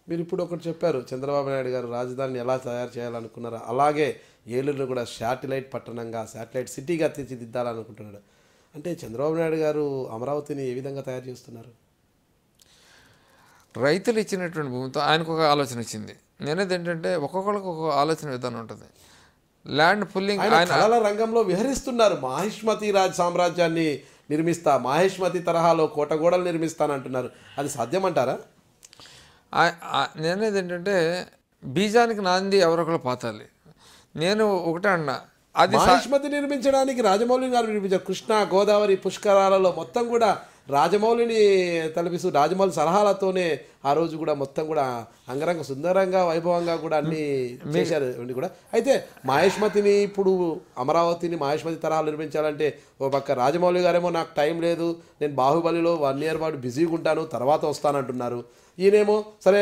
మీరు ఇప్పుడు ఒకటి చెప్పారు, చంద్రబాబు నాయుడు గారు రాజధానిని ఎలా తయారు చేయాలనుకున్నారో అలాగే ఏలూరును కూడా శాటిలైట్ పట్టణంగా, శాటిలైట్ సిటీగా తీర్చిదిద్దాలనుకుంటున్నాడు. అంటే చంద్రబాబు నాయుడు గారు అమరావతిని ఏ విధంగా తయారు చేస్తున్నారు? రైతులు ఇచ్చినటువంటి భూమితో ఆయనకు ఒక ఆలోచన వచ్చింది. నేనేది ఏంటంటే ఒక్కొక్కరికి ఒక ఆలోచన విధానం ఉంటుంది. ల్యాండ్ పుల్లింగ్ ఆయన కళల రంగంలో విహరిస్తున్నారు. మాహిష్మతి రాజ్ సామ్రాజ్యాన్ని నిర్మిస్తా, మాహిష్మతి తరహాలో కోటగోడలు నిర్మిస్తానంటున్నారు. అది సాధ్యమంటారా? నేనేది ఏంటంటే బీజానికి నాంది ఎవరొకరు పాతాలి. నేను ఒకటే అన్నా, అది మాహిష్మతి నిర్మించడానికి రాజమౌళి గారు నిర్మించారు. కృష్ణా గోదావరి పుష్కరాలలో మొత్తం కూడా రాజమౌళిని తలపిస్తూ రాజమౌళి సలహాలతోనే ఆ రోజు కూడా మొత్తం కూడా అంగరంగ సుందరంగా వైభవంగా కూడా అన్ని చేశారు కూడా. అయితే మాహిష్మతిని ఇప్పుడు అమరావతిని మాహిష్మతి తరహాలు నిర్మించాలంటే ఓ పక్క రాజమౌళి గారేమో నాకు టైం లేదు, నేను బాహుబలిలో 1 year పాటు బిజీగా ఉంటాను, తర్వాత వస్తానంటున్నారు. ఈయనేమో సరే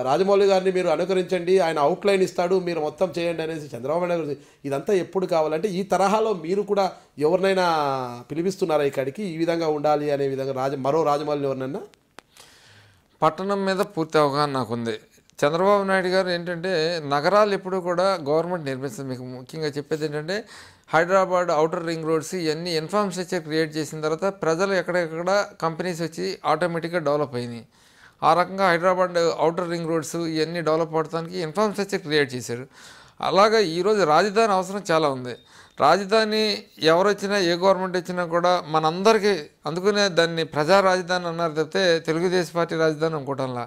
రాజమౌళి గారిని మీరు అనుకరించండి, ఆయన అవుట్లైన్ ఇస్తాడు, మీరు మొత్తం చేయండి అనేసి చంద్రబాబు నాయుడు. ఇదంతా ఎప్పుడు కావాలంటే ఈ తరహాలో మీరు కూడా ఎవరినైనా పిలిపిస్తున్నారా ఇక్కడికి, ఈ విధంగా ఉండాలి అనే విధంగా మరో రాజమౌళిని ఎవరినైనా? పట్టణం మీద పూర్తి అవగాహన నాకుంది. చంద్రబాబు నాయుడు గారు ఏంటంటే నగరాలు ఎప్పుడు కూడా గవర్నమెంట్ నిర్మిస్తుంది. మీకు ముఖ్యంగా చెప్పేది ఏంటంటే హైదరాబాద్ అవుటర్ రింగ్ రోడ్స్ ఇవన్నీ ఇన్ఫ్రాస్ట్రక్చర్ క్రియేట్ చేసిన తర్వాత ప్రజలు ఎక్కడెక్కడ కంపెనీస్ వచ్చి ఆటోమేటిక్గా డెవలప్ అయినాయి. ఆ రకంగా హైదరాబాద్ అవుటర్ రింగ్ రోడ్స్ ఇవన్నీ డెవలప్ అవడానికి ఇన్ఫ్రాస్ట్రక్చర్ క్రియేట్ చేశారు. అలాగా ఈరోజు రాజధాని అవసరం చాలా ఉంది. రాజధాని ఎవరు వచ్చినా ఏ గవర్నమెంట్ వచ్చినా కూడా మనందరికీ, అందుకనే దాన్ని ప్రజా రాజధాని అన్నారు తప్పితే తెలుగుదేశం పార్టీ రాజధాని అనుకోవటంలా.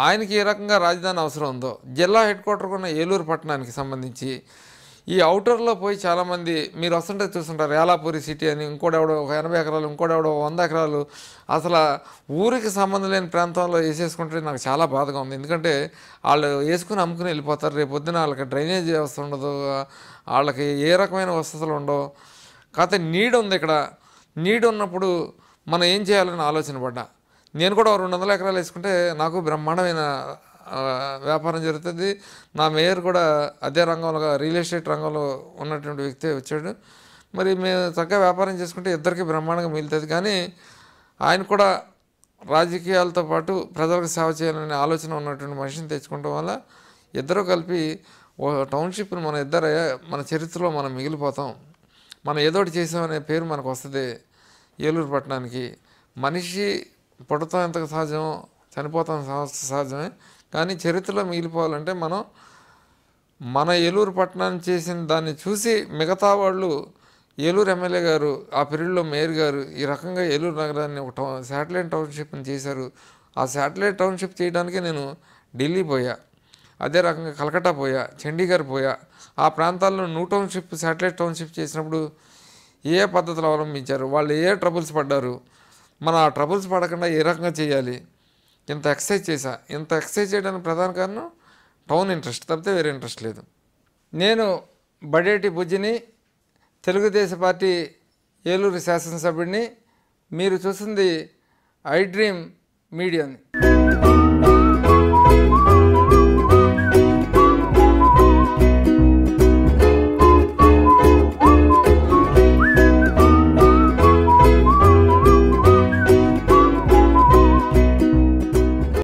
ఆయనకి ఏ రకంగా రాజధాని అవసరం ఉందో జిల్లా హెడ్ క్వార్టర్ ఉన్న ఏలూరు పట్టణానికి సంబంధించి ఈ అవుటర్లో పోయి చాలామంది మీరు వస్తుంటే చూస్తుంటారు. యాలాపూరి సిటీ అని ఇంకోడెవడో 80 ఎకరాలు, ఇంకోడెవడో 100 ఎకరాలు, అసలు ఊరికి సంబంధం లేని ప్రాంతంలో వేసేసుకుంటే నాకు చాలా బాధగా ఉంది. ఎందుకంటే వాళ్ళు వేసుకుని అమ్ముకుని వెళ్ళిపోతారు. రేపు పొద్దున వాళ్ళకి డ్రైనేజ్ వ్యవస్థ ఉండదు, వాళ్ళకి ఏ రకమైన వసతులు ఉండవు. కాకపోతే నీడ్ ఉంది. ఇక్కడ నీడ్ ఉన్నప్పుడు మనం ఏం చేయాలని ఆలోచన పడ్డా. నేను కూడా 200 ఎకరాలు వేసుకుంటే నాకు బ్రహ్మాండమైన వ్యాపారం జరుగుతుంది. నా మేయర్ కూడా అదే రంగంలో, రియల్ ఎస్టేట్ రంగంలో ఉన్నటువంటి వ్యక్తి వచ్చాడు. మరి మేము చక్కగా వ్యాపారం చేసుకుంటే ఇద్దరికి బ్రహ్మాండంగా మిగులుతుంది. కానీ ఆయన కూడా రాజకీయాలతో పాటు ప్రజలకు సేవ చేయాలనే ఆలోచన ఉన్నటువంటి మనిషిని తెచ్చుకోవడం వల్ల ఇద్దరు కలిపి ఓ టౌన్షిప్ని మన చరిత్రలో మనం మిగిలిపోతాం, మనం ఏదోటి చేసామనే పేరు మనకు వస్తుంది ఏలూరు పట్టణానికి. మనిషి పుట్టడం ఎంత సహజం, చనిపోతాం సహజమే, కానీ చరిత్రలో మిగిలిపోవాలంటే మనం మన ఏలూరు పట్టణాన్ని చేసిన దాన్ని చూసి మిగతా వాళ్ళు ఏలూరు ఎమ్మెల్యే గారు, ఆ పీరియడ్లో మేయర్ గారు ఈ రకంగా ఏలూరు నగరాన్ని ఒక శాటిలైట్ టౌన్షిప్ని చేశారు. ఆ శాటిలైట్ టౌన్షిప్ చేయడానికి నేను ఢిల్లీ పోయా, అదే రకంగా కలకట్టా పోయా, చండీగఢ్ పోయా. ఆ ప్రాంతాల్లో న్యూ టౌన్షిప్, శాటిలైట్ టౌన్షిప్ చేసినప్పుడు ఏ పద్ధతులు అవలంబించారు, వాళ్ళు ఏ ట్రబుల్స్ పడ్డారు, మనం ఆ ట్రబుల్స్ పడకుండా ఏ రకంగా చేయాలి, ఇంత ఎక్సర్సైజ్ చేశా. ఇంత ఎక్సర్సైజ్ చేయడానికి ప్రధాన కారణం టౌన్ ఇంట్రెస్ట్ తప్పితే వేరే ఇంట్రెస్ట్ లేదు. నేను బడేటి బుజ్జిని, తెలుగుదేశం పార్టీ ఏలూరు శాసనసభ్యుడిని. మీరు చూసింది ఐ డ్రీమ్ మీడియాని.